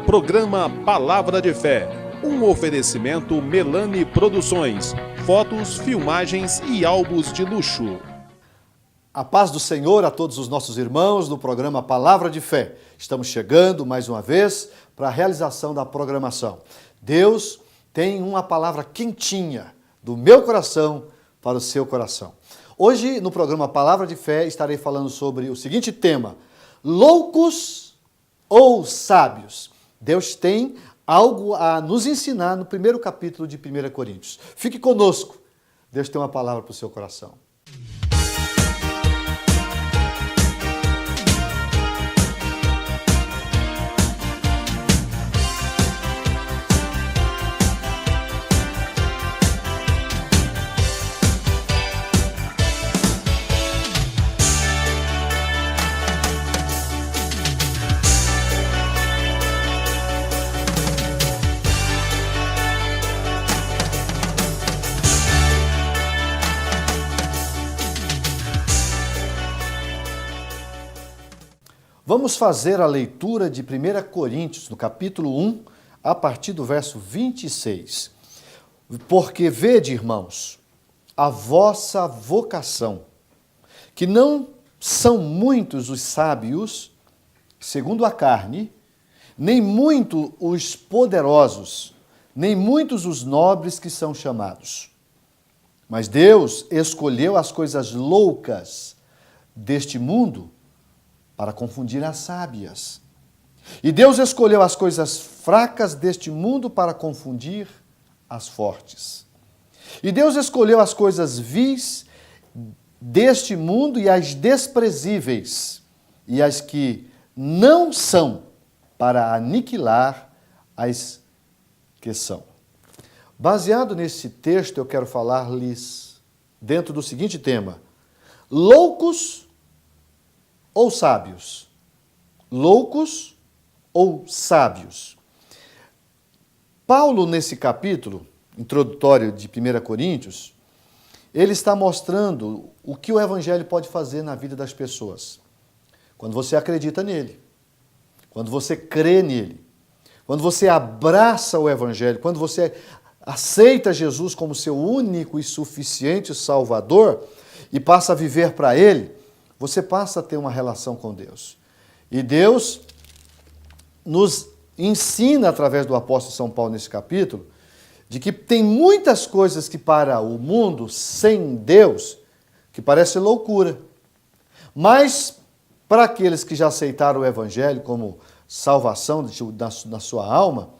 Programa Palavra de Fé, um oferecimento Melani Produções, fotos, filmagens e álbuns de luxo. A paz do Senhor a todos os nossos irmãos do programa Palavra de Fé. Estamos chegando mais uma vez para a realização da programação. Deus tem uma palavra quentinha do meu coração para o seu coração. Hoje, no programa Palavra de Fé, estarei falando sobre o seguinte tema: loucos ou sábios? Deus tem algo a nos ensinar no primeiro capítulo de 1 Coríntios. Fique conosco. Deus tem uma palavra para o seu coração. Vamos fazer a leitura de 1 Coríntios, no capítulo 1, a partir do verso 26. Porque vede, irmãos, a vossa vocação, que não são muitos os sábios, segundo a carne, nem muitos os poderosos, nem muitos os nobres que são chamados. Mas Deus escolheu as coisas loucas deste mundo para confundir as sábias. E Deus escolheu as coisas fracas deste mundo para confundir as fortes. E Deus escolheu as coisas vis deste mundo e as desprezíveis, e as que não são, para aniquilar as que são. Baseado nesse texto, eu quero falar-lhes dentro do seguinte tema: loucos ou sábios? Loucos ou sábios? Paulo, nesse capítulo introdutório de 1 Coríntios, ele está mostrando o que o Evangelho pode fazer na vida das pessoas. Quando você acredita nele, quando você crê nele, quando você abraça o Evangelho, quando você aceita Jesus como seu único e suficiente Salvador e passa a viver para ele, você passa a ter uma relação com Deus. E Deus nos ensina, através do apóstolo São Paulo nesse capítulo, de que tem muitas coisas que para o mundo, sem Deus, que parece loucura. Mas para aqueles que já aceitaram o Evangelho como salvação da sua alma,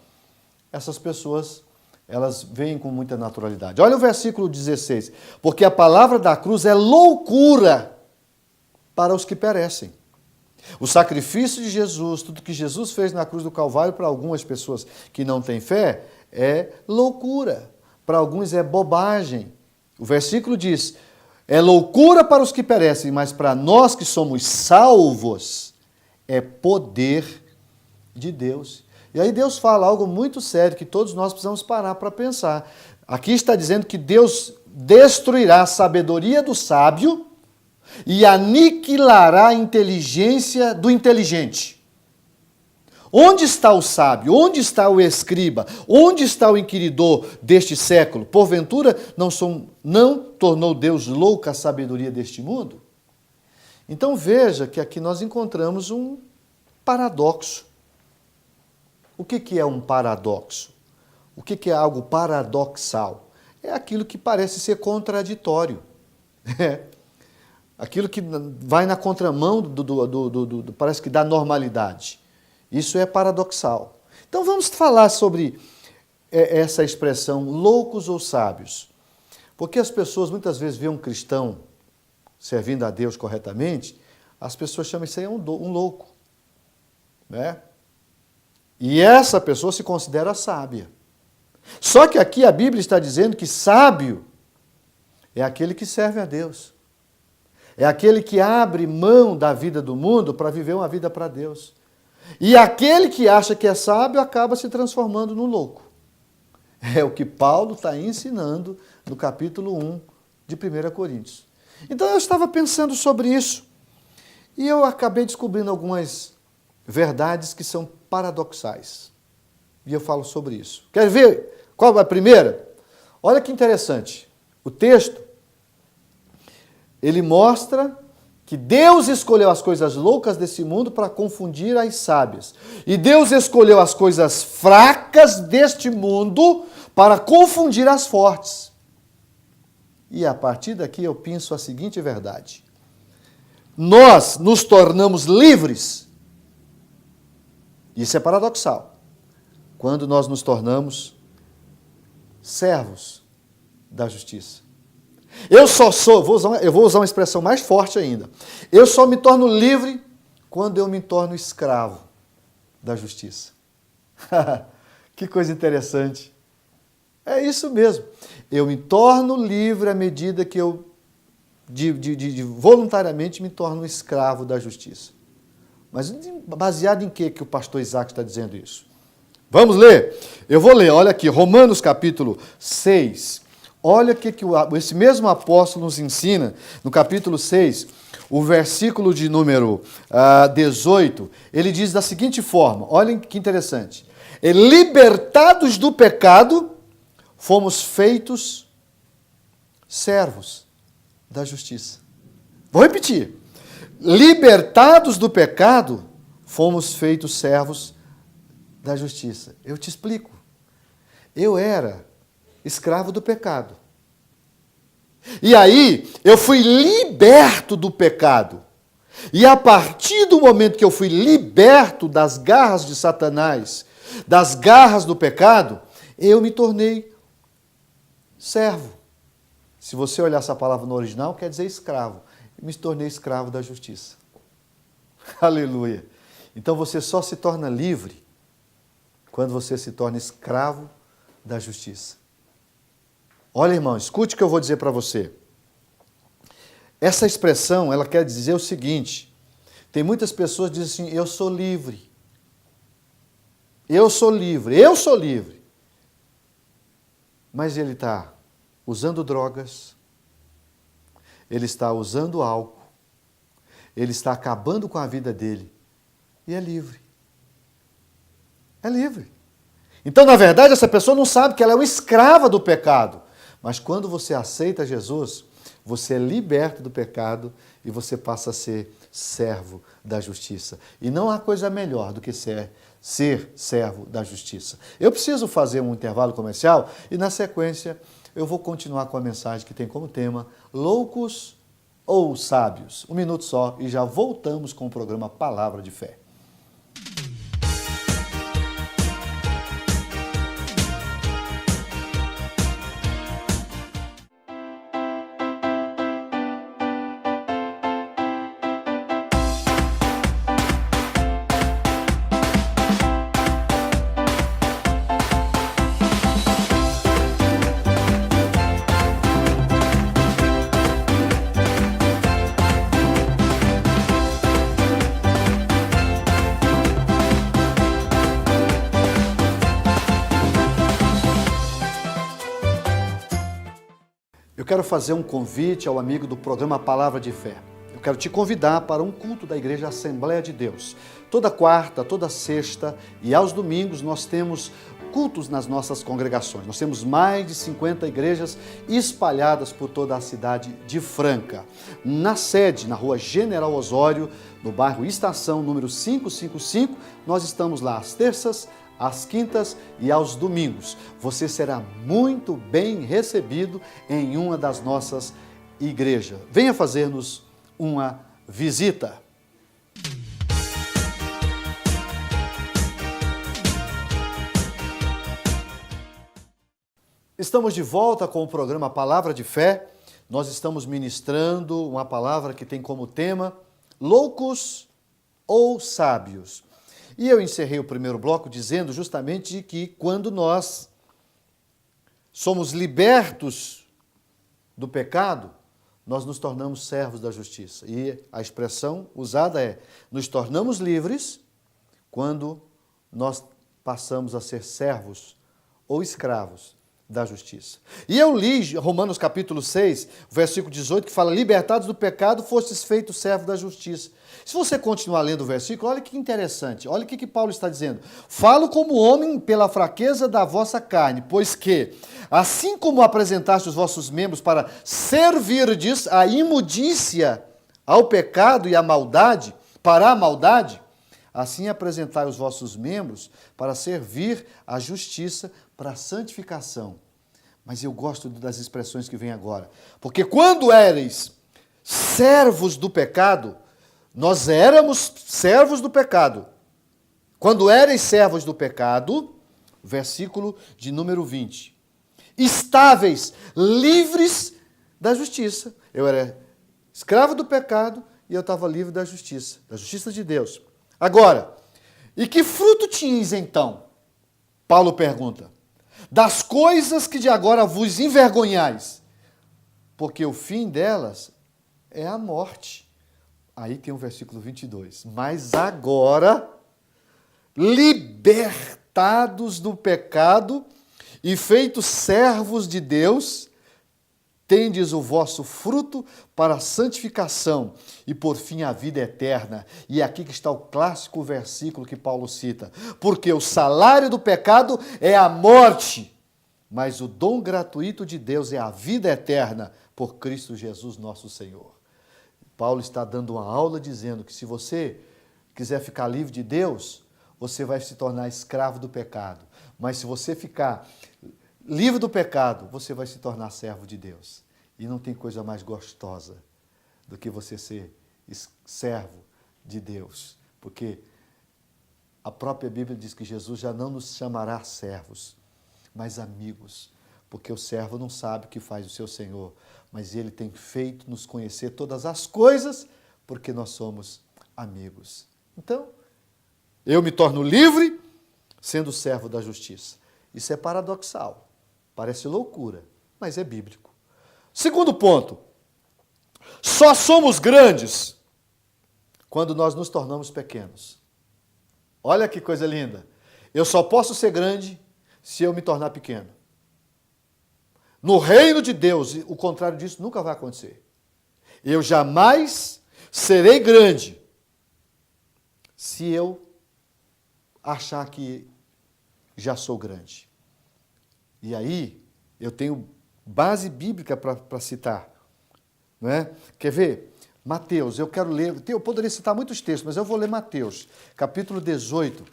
essas pessoas, elas veem com muita naturalidade. Olha o versículo 16. Porque a palavra da cruz é loucura para os que perecem. O sacrifício de Jesus, tudo que Jesus fez na cruz do Calvário, para algumas pessoas que não têm fé, é loucura. Para alguns é bobagem. O versículo diz: é loucura para os que perecem, mas para nós que somos salvos, é poder de Deus. E aí Deus fala algo muito sério que todos nós precisamos parar para pensar. Aqui está dizendo que Deus destruirá a sabedoria do sábio e aniquilará a inteligência do inteligente. Onde está o sábio? Onde está o escriba? Onde está o inquiridor deste século? Porventura, não tornou Deus louca a sabedoria deste mundo? Então veja que aqui nós encontramos um paradoxo. O que é um paradoxo? O que é algo paradoxal? É aquilo que parece ser contraditório. Aquilo que vai na contramão parece que da normalidade. Isso é paradoxal. Então vamos falar sobre essa expressão, loucos ou sábios. Porque as pessoas muitas vezes veem um cristão servindo a Deus corretamente, as pessoas chamam isso aí um louco. Né? E essa pessoa se considera sábia. Só que aqui a Bíblia está dizendo que sábio é aquele que serve a Deus. É aquele que abre mão da vida do mundo para viver uma vida para Deus. E aquele que acha que é sábio acaba se transformando no louco. É o que Paulo está ensinando no capítulo 1 de 1 Coríntios. Então eu estava pensando sobre isso. E eu acabei descobrindo algumas verdades que são paradoxais. E eu falo sobre isso. Quer ver qual é a primeira? Olha que interessante. O texto, ele mostra que Deus escolheu as coisas loucas desse mundo para confundir as sábias. E Deus escolheu as coisas fracas deste mundo para confundir as fortes. E a partir daqui eu penso a seguinte verdade. Nós nos tornamos livres. Isso é paradoxal. Quando nós nos tornamos servos da justiça. Eu vou usar uma expressão mais forte ainda. Eu só me torno livre quando eu me torno escravo da justiça. Que coisa interessante. É isso mesmo. Eu me torno livre à medida que eu voluntariamente me torno escravo da justiça. Mas baseado em que o pastor Isaac está dizendo isso? Vamos ler? Eu vou ler, olha aqui, Romanos capítulo 6. Olha o que esse mesmo apóstolo nos ensina, no capítulo 6, o versículo de número 18, ele diz da seguinte forma, olhem que interessante. Libertados do pecado, fomos feitos servos da justiça. Vou repetir. Libertados do pecado, fomos feitos servos da justiça. Eu te explico. Eu era escravo do pecado. E aí, eu fui liberto do pecado. E a partir do momento que eu fui liberto das garras de Satanás, das garras do pecado, eu me tornei servo. Se você olhar essa palavra no original, quer dizer escravo. Eu me tornei escravo da justiça. Aleluia. Então você só se torna livre quando você se torna escravo da justiça. Olha, irmão, escute o que eu vou dizer para você. Essa expressão, ela quer dizer o seguinte. Tem muitas pessoas que dizem assim, eu sou livre. Eu sou livre, eu sou livre. Mas ele está usando drogas, ele está usando álcool, ele está acabando com a vida dele e é livre. É livre. Então, na verdade, essa pessoa não sabe que ela é uma escrava do pecado. Mas quando você aceita Jesus, você é liberto do pecado e você passa a ser servo da justiça. E não há coisa melhor do que ser servo da justiça. Eu preciso fazer um intervalo comercial e, na sequência, eu vou continuar com a mensagem que tem como tema Loucos ou Sábios. 1 minuto só e já voltamos com o programa Palavra de Fé. Eu quero fazer um convite ao amigo do programa Palavra de Fé. Eu quero te convidar para um culto da Igreja Assembleia de Deus. Toda quarta, toda sexta e aos domingos nós temos cultos nas nossas congregações. Nós temos mais de 50 igrejas espalhadas por toda a cidade de Franca. Na sede, na rua General Osório, no bairro Estação, número 555, nós estamos lá às terças, às quintas e aos domingos. Você será muito bem recebido em uma das nossas igrejas. Venha fazer-nos uma visita. Estamos de volta com o programa Palavra de Fé. Nós estamos ministrando uma palavra que tem como tema Loucos ou Sábios. E eu encerrei o primeiro bloco dizendo justamente que quando nós somos libertos do pecado, nós nos tornamos servos da justiça. E a expressão usada é, nos tornamos livres quando nós passamos a ser servos ou escravos da justiça. E eu li Romanos capítulo 6, versículo 18, que fala: libertados do pecado, fostes feitos servos da justiça. Se você continuar lendo o versículo, olha que interessante, olha o que Paulo está dizendo. Falo como homem pela fraqueza da vossa carne, pois que, assim como apresentaste os vossos membros para servirdes à imundícia, ao pecado e à maldade, para a maldade, assim apresentai os vossos membros para servir à justiça, para a santificação. Mas eu gosto das expressões que vêm agora. Porque quando éreis servos do pecado, nós éramos servos do pecado. Quando éreis servos do pecado, versículo de número 20. Estáveis, livres da justiça. Eu era escravo do pecado e eu estava livre da justiça de Deus. Agora, e que fruto tinhas então? Paulo pergunta. Das coisas que de agora vos envergonhais, porque o fim delas é a morte. Aí tem o versículo 22. Mas agora, libertados do pecado e feitos servos de Deus, tendes o vosso fruto para a santificação e por fim a vida eterna. E é aqui que está o clássico versículo que Paulo cita. Porque o salário do pecado é a morte, mas o dom gratuito de Deus é a vida eterna por Cristo Jesus nosso Senhor. Paulo está dando uma aula dizendo que se você quiser ficar livre de Deus, você vai se tornar escravo do pecado. Mas se você ficar livre do pecado, você vai se tornar servo de Deus. E não tem coisa mais gostosa do que você ser servo de Deus. Porque a própria Bíblia diz que Jesus já não nos chamará servos, mas amigos. Porque o servo não sabe o que faz o seu Senhor, mas ele tem feito nos conhecer todas as coisas, porque nós somos amigos. Então, eu me torno livre sendo servo da justiça. Isso é paradoxal. Parece loucura, mas é bíblico. Segundo ponto, só somos grandes quando nós nos tornamos pequenos. Olha que coisa linda. Eu só posso ser grande se eu me tornar pequeno. No reino de Deus, o contrário disso nunca vai acontecer. Eu jamais serei grande se eu achar que já sou grande. E aí, eu tenho base bíblica para citar. Não é? Quer ver? Mateus, eu quero ler, eu poderia citar muitos textos, mas eu vou ler Mateus, capítulo 18.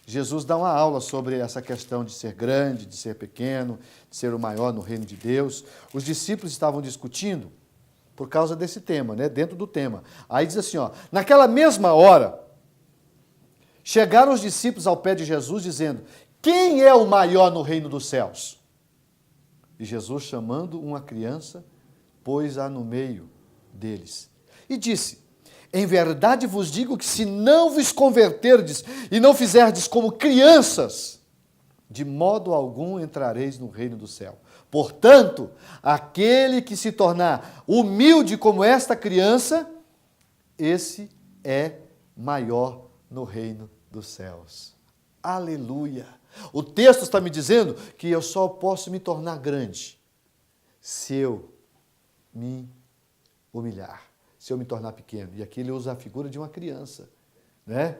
Jesus dá uma aula sobre essa questão de ser grande, de ser pequeno, de ser o maior no reino de Deus. Os discípulos estavam discutindo por causa desse tema, né? Dentro do tema. Aí diz assim, ó, naquela mesma hora, chegaram os discípulos ao pé de Jesus dizendo, quem é o maior no reino dos céus? E Jesus, chamando uma criança, pôs-a no meio deles e disse, em verdade vos digo que se não vos converterdes e não fizerdes como crianças, de modo algum entrareis no reino do céu. Portanto, aquele que se tornar humilde como esta criança, esse é maior no reino dos céus. Aleluia! O texto está me dizendo que eu só posso me tornar grande se eu me humilhar, se eu me tornar pequeno. E aqui ele usa a figura de uma criança, né?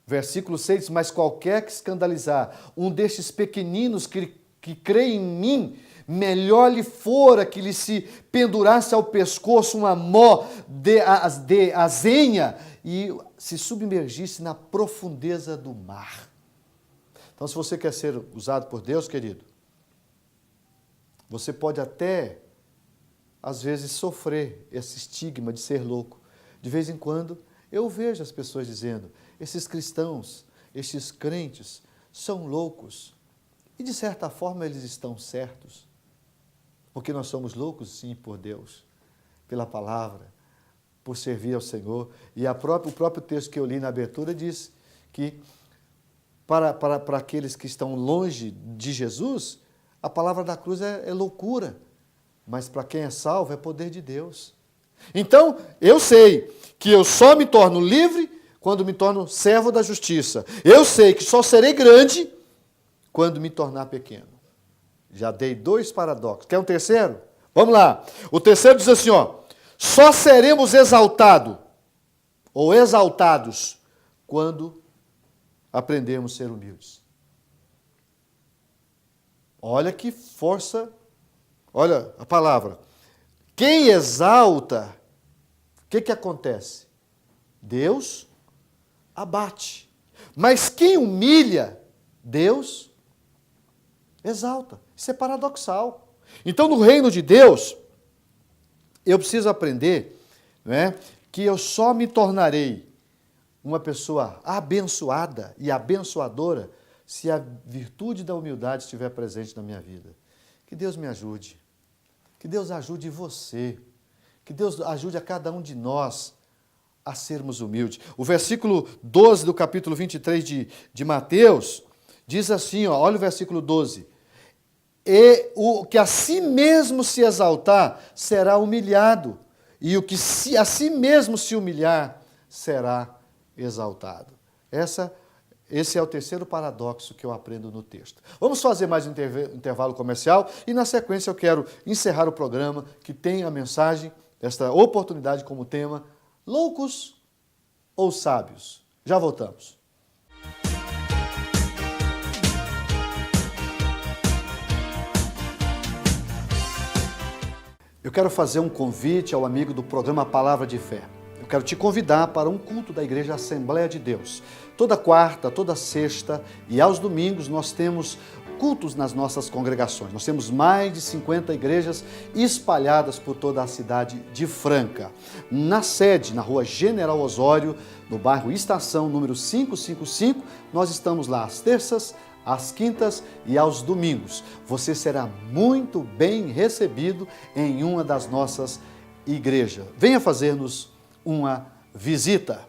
Versículo 6, mas qualquer que escandalizar um destes pequeninos que crê em mim, melhor lhe fora que lhe se pendurasse ao pescoço uma mó de azenha e se submergisse na profundeza do mar. Então, se você quer ser usado por Deus, querido, você pode até, às vezes, sofrer esse estigma de ser louco. De vez em quando, eu vejo as pessoas dizendo, esses cristãos, esses crentes, são loucos. E, de certa forma, eles estão certos. Porque nós somos loucos, sim, por Deus, pela palavra, por servir ao Senhor. E o próprio texto que eu li na abertura diz que, para aqueles que estão longe de Jesus, a palavra da cruz é loucura. Mas para quem é salvo, é poder de Deus. Então, eu sei que eu só me torno livre quando me torno servo da justiça. Eu sei que só serei grande quando me tornar pequeno. Já dei 2 paradoxos. Quer um terceiro? Vamos lá. O terceiro diz assim, ó. Só seremos exaltados ou exaltados quando aprendermos a ser humildes. Olha que força. Olha a palavra. Quem exalta, o que acontece? Deus abate. Mas quem humilha, Deus exalta. Isso é paradoxal. Então, no reino de Deus, eu preciso aprender, né, que eu só me tornarei uma pessoa abençoada e abençoadora se a virtude da humildade estiver presente na minha vida. Que Deus me ajude. Que Deus ajude você. Que Deus ajude a cada um de nós a sermos humildes. O versículo 12 do capítulo 23 de Mateus diz assim, ó, olha o versículo 12. E o que a si mesmo se exaltar será humilhado, e o que a si mesmo se humilhar será exaltado. Esse é o terceiro paradoxo que eu aprendo no texto. Vamos fazer mais um intervalo comercial e na sequência eu quero encerrar o programa que tem a mensagem, esta oportunidade como tema, loucos ou sábios? Já voltamos. Eu quero fazer um convite ao amigo do programa Palavra de Fé. Eu quero te convidar para um culto da Igreja Assembleia de Deus. Toda quarta, toda sexta e aos domingos nós temos cultos nas nossas congregações. Nós temos mais de 50 igrejas espalhadas por toda a cidade de Franca. Na sede, na rua General Osório, no bairro Estação, número 555, nós estamos lá às terças, às quintas e aos domingos. Você será muito bem recebido em uma das nossas igrejas. Venha fazer-nos uma visita.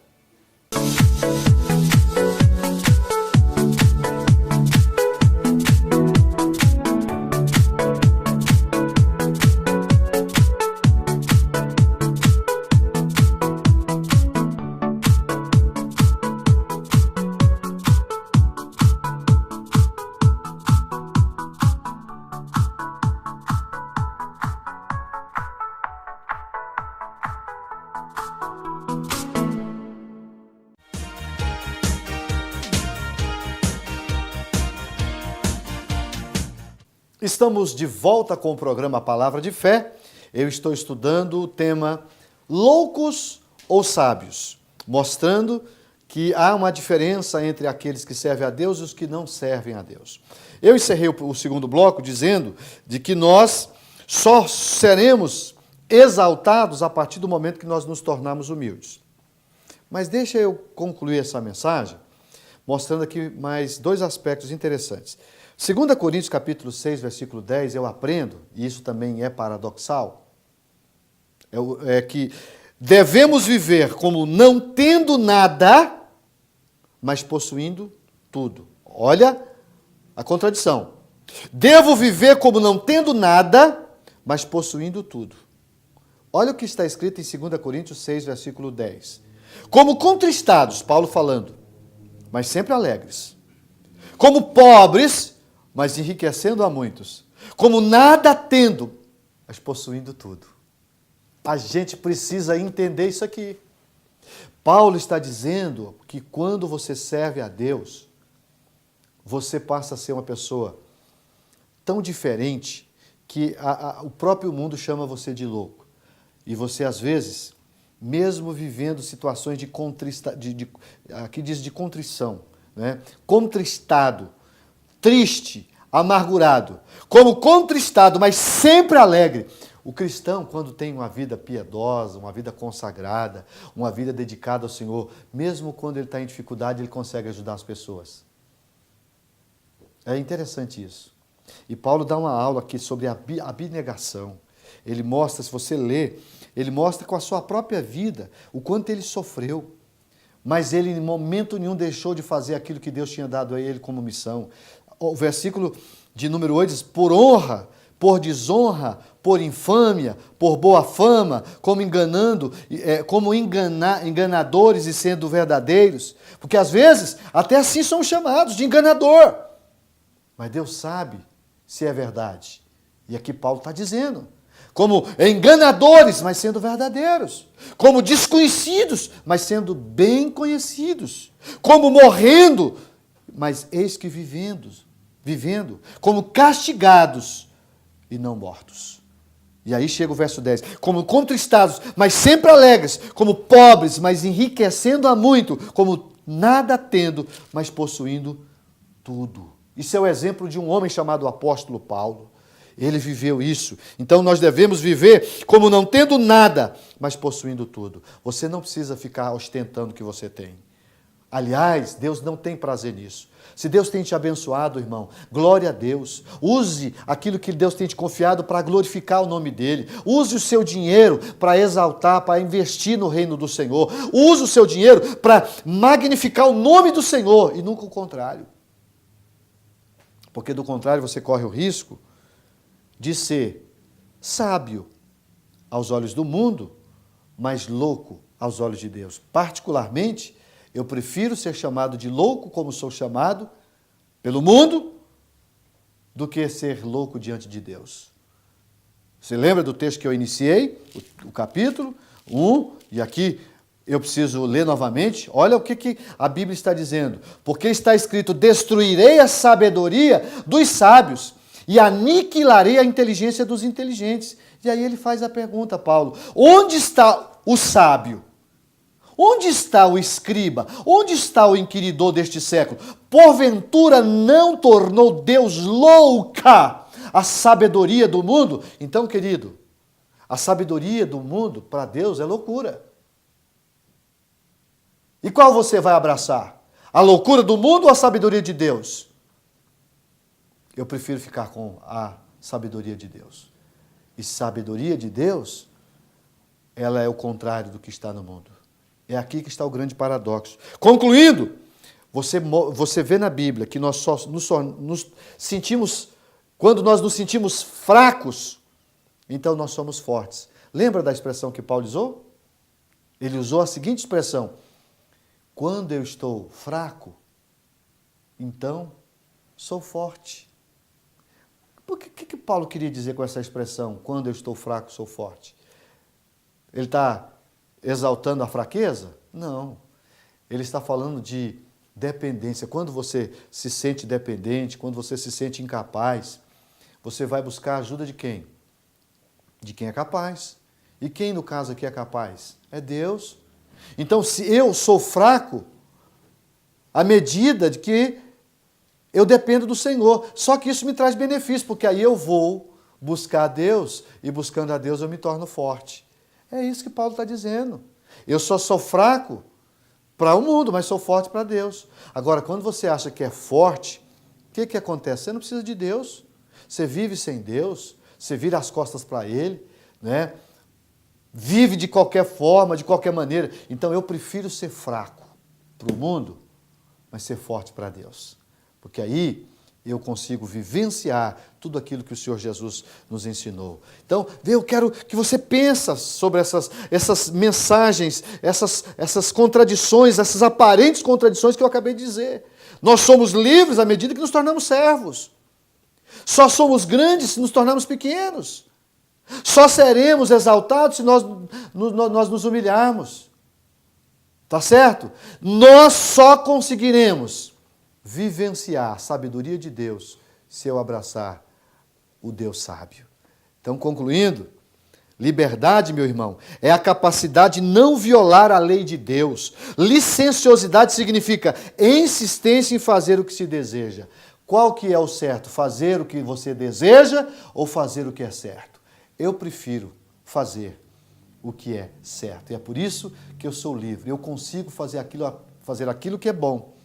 Estamos de volta com o programa Palavra de Fé. Eu estou estudando o tema loucos ou sábios, mostrando que há uma diferença entre aqueles que servem a Deus e os que não servem a Deus. Eu encerrei o segundo bloco dizendo de que nós só seremos exaltados a partir do momento que nós nos tornarmos humildes. Mas deixa eu concluir essa mensagem mostrando aqui mais 2 aspectos interessantes. 2 Coríntios capítulo 6, versículo 10, eu aprendo, e isso também é paradoxal, é que devemos viver como não tendo nada, mas possuindo tudo. Olha a contradição. Devo viver como não tendo nada, mas possuindo tudo. Olha o que está escrito em 2 Coríntios 6, versículo 10. Como contristados, Paulo falando, mas sempre alegres. Como pobres, mas enriquecendo a muitos. Como nada tendo, mas possuindo tudo. A gente precisa entender isso aqui. Paulo está dizendo que quando você serve a Deus, você passa a ser uma pessoa tão diferente que o próprio mundo chama você de louco. E você, às vezes, mesmo vivendo situações de aqui diz de contrição, né? Contristado, triste, amargurado, como contristado, mas sempre alegre. O cristão, quando tem uma vida piedosa, uma vida consagrada, uma vida dedicada ao Senhor, mesmo quando ele está em dificuldade, ele consegue ajudar as pessoas. É interessante isso. E Paulo dá uma aula aqui sobre a abnegação. Ele mostra, se você ler, ele mostra com a sua própria vida o quanto ele sofreu. Mas ele em momento nenhum deixou de fazer aquilo que Deus tinha dado a ele como missão. O versículo de número 8 diz, por honra, por desonra, por infâmia, por boa fama, como enganadores e sendo verdadeiros. Porque às vezes, até assim somos chamados de enganador. Mas Deus sabe se é verdade. E aqui Paulo está dizendo, como enganadores, mas sendo verdadeiros, como desconhecidos, mas sendo bem conhecidos, como morrendo, mas eis que vivendo, como castigados e não mortos. E aí chega o verso 10, como contristados, mas sempre alegres, como pobres, mas enriquecendo a muito, como nada tendo, mas possuindo tudo. Isso é o exemplo de um homem chamado apóstolo Paulo. Ele viveu isso. Então nós devemos viver como não tendo nada, mas possuindo tudo. Você não precisa ficar ostentando o que você tem. Aliás, Deus não tem prazer nisso. Se Deus tem te abençoado, irmão, glória a Deus. Use aquilo que Deus tem te confiado para glorificar o nome dEle. Use o seu dinheiro para exaltar, para investir no reino do Senhor. Use o seu dinheiro para magnificar o nome do Senhor e nunca o contrário. Porque do contrário você corre o risco de ser sábio aos olhos do mundo, mas louco aos olhos de Deus. Particularmente, eu prefiro ser chamado de louco, como sou chamado pelo mundo, do que ser louco diante de Deus. Você lembra do texto que eu iniciei, o capítulo 1, e aqui eu preciso ler novamente. Olha o que a Bíblia está dizendo. Porque está escrito, destruirei a sabedoria dos sábios e aniquilarei a inteligência dos inteligentes. E aí ele faz a pergunta, Paulo, onde está o sábio? Onde está o escriba? Onde está o inquiridor deste século? Porventura não tornou Deus louca a sabedoria do mundo? Então, querido, a sabedoria do mundo para Deus é loucura. E qual você vai abraçar? A loucura do mundo ou a sabedoria de Deus? Eu prefiro ficar com a sabedoria de Deus. E sabedoria de Deus, ela é o contrário do que está no mundo. É aqui que está o grande paradoxo. Concluindo, você vê na Bíblia que nós só nos sentimos, quando nós nos sentimos fracos, então nós somos fortes. Lembra da expressão que Paulo usou? Ele usou a seguinte expressão, quando eu estou fraco, então sou forte. O que Paulo queria dizer com essa expressão, quando eu estou fraco, sou forte? Ele está exaltando a fraqueza? Não. Ele está falando de dependência. Quando você se sente dependente, quando você se sente incapaz, você vai buscar a ajuda de quem? De quem é capaz. E quem, no caso aqui, é capaz? É Deus. Então, se eu sou fraco, à medida de que eu dependo do Senhor. Só que isso me traz benefício, porque aí eu vou buscar a Deus, e buscando a Deus eu me torno forte. É isso que Paulo está dizendo. Eu só sou fraco para o mundo, mas sou forte para Deus. Agora, quando você acha que é forte, o que acontece? Você não precisa de Deus. Você vive sem Deus, você vira as costas para Ele, né? Vive de qualquer forma, de qualquer maneira. Então eu prefiro ser fraco para o mundo, mas ser forte para Deus. Porque aí eu consigo vivenciar tudo aquilo que o Senhor Jesus nos ensinou. Então, eu quero que você pense sobre essas mensagens, essas contradições, essas aparentes contradições que eu acabei de dizer. Nós somos livres à medida que nos tornamos servos. Só somos grandes se nos tornarmos pequenos. Só seremos exaltados se nós nos humilharmos. Tá certo? Nós só conseguiremos vivenciar a sabedoria de Deus se eu abraçar o Deus sábio. Então, concluindo, liberdade, meu irmão, é a capacidade de não violar a lei de Deus. Licenciosidade significa insistência em fazer o que se deseja. Qual que é o certo? Fazer o que você deseja ou fazer o que é certo? Eu prefiro fazer o que é certo. E é por isso que eu sou livre. Eu consigo fazer aquilo que é bom.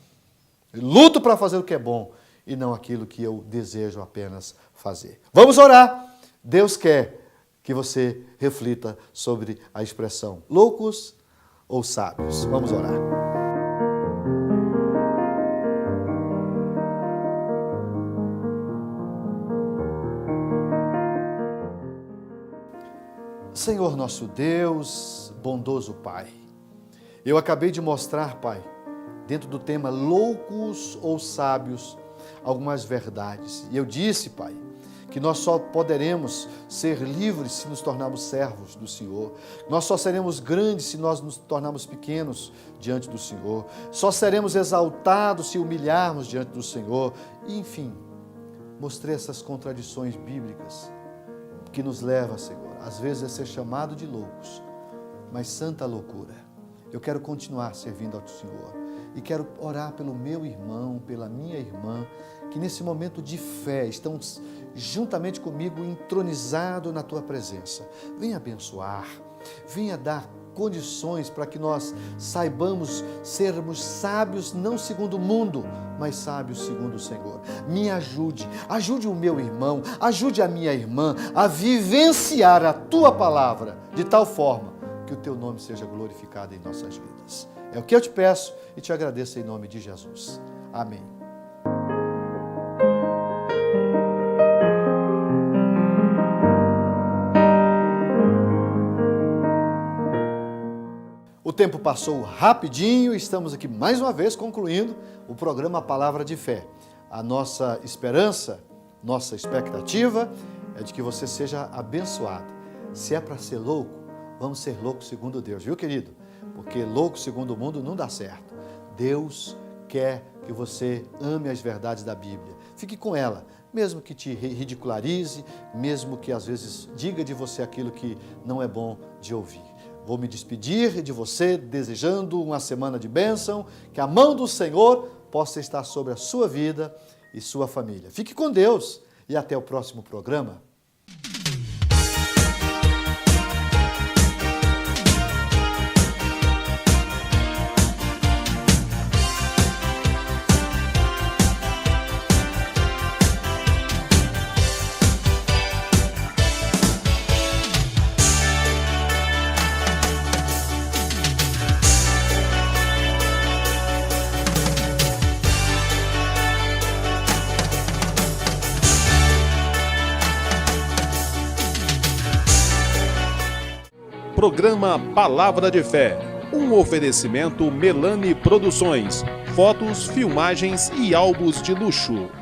Eu luto para fazer o que é bom e não aquilo que eu desejo apenas fazer. Vamos orar. Deus quer que você reflita sobre a expressão loucos ou sábios. Vamos orar. Senhor nosso Deus, bondoso Pai, eu acabei de mostrar, Pai, dentro do tema loucos ou sábios, algumas verdades. E eu disse, Pai, que nós só poderemos ser livres se nos tornarmos servos do Senhor. Nós só seremos grandes se nós nos tornarmos pequenos diante do Senhor. Só seremos exaltados se humilharmos diante do Senhor. E, enfim, mostrei essas contradições bíblicas que nos leva, Senhor, às vezes a ser chamado de loucos, mas santa loucura. Eu quero continuar servindo ao Senhor e quero orar pelo meu irmão, pela minha irmã, que nesse momento de fé estão juntamente comigo entronizados na Tua presença. Venha abençoar, venha dar condições para que nós saibamos sermos sábios, não segundo o mundo, mas sábios segundo o Senhor. Me ajude, ajude o meu irmão, ajude a minha irmã a vivenciar a Tua palavra de tal forma que o Teu nome seja glorificado em nossas vidas. É o que eu te peço e te agradeço em nome de Jesus. Amém. O tempo passou rapidinho, estamos aqui mais uma vez concluindo o programa Palavra de Fé. A nossa esperança, nossa expectativa é de que você seja abençoado. Se é para ser louco, vamos ser loucos segundo Deus, viu, querido? Porque louco segundo o mundo não dá certo. Deus quer que você ame as verdades da Bíblia. Fique com ela, mesmo que te ridicularize, mesmo que às vezes diga de você aquilo que não é bom de ouvir. Vou me despedir de você, desejando uma semana de bênção, que a mão do Senhor possa estar sobre a sua vida e sua família. Fique com Deus e até o próximo programa. Programa Palavra de Fé, um oferecimento Melani Produções, fotos, filmagens e álbuns de luxo.